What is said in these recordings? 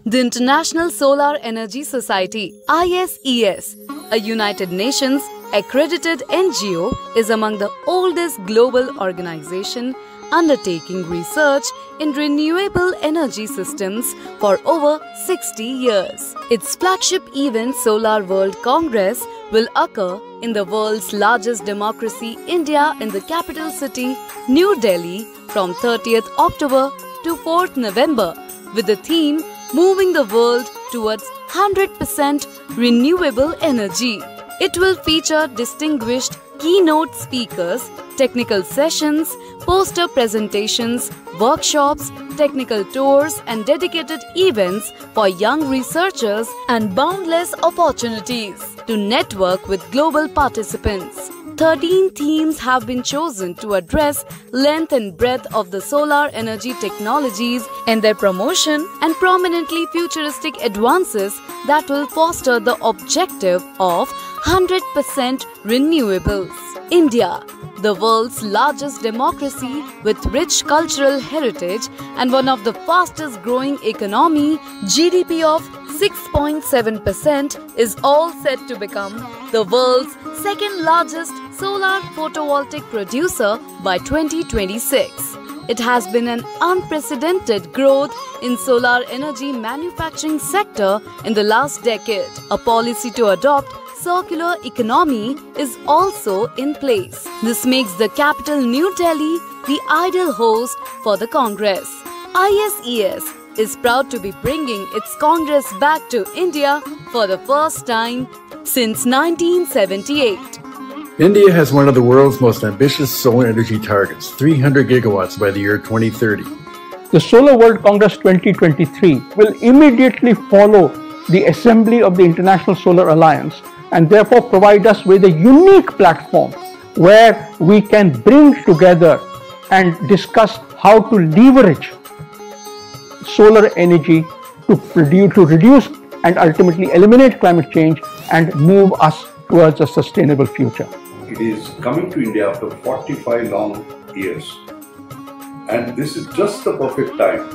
The International Solar Energy Society (ISES), a United Nations accredited NGO, is among the oldest global organization undertaking research in renewable energy systems for over 60 years. Its flagship event, Solar World Congress, will occur in the world's largest democracy, India, in the capital city, New Delhi, from 30th October to 4th November, with the theme Moving the World Towards 100% Renewable Energy. It will feature distinguished keynote speakers, technical sessions, poster presentations, workshops, technical tours and dedicated events for young researchers and boundless opportunities to network with global participants. 13 themes have been chosen to address length and breadth of the solar energy technologies and their promotion and prominently futuristic advances that will foster the objective of 100% renewables. India, the world's largest democracy with rich cultural heritage and one of the fastest growing economy, GDP of 6.7%, is all set to become the world's second largest solar photovoltaic producer by 2026. It has been an unprecedented growth in solar energy manufacturing sector in the last decade. A policy to adopt circular economy is also in place. This makes the capital New Delhi the ideal host for the Congress. ISES is proud to be bringing its Congress back to India for the first time since 1978. India has one of the world's most ambitious solar energy targets, 300 gigawatts by the year 2030. The Solar World Congress 2023 will immediately follow the assembly of the International Solar Alliance and therefore provide us with a unique platform where we can bring together and discuss how to leverage solar energy to reduce and ultimately eliminate climate change and move us towards a sustainable future. It is coming to India after 45 long years, and this is just the perfect time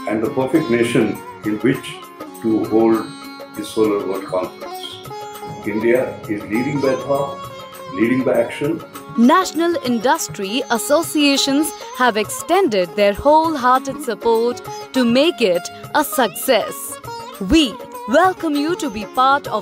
and the perfect nation in which to hold the Solar World Conference. India is leading by thought, leading by action. National industry associations have extended their wholehearted support to make it a success. We welcome you to be part of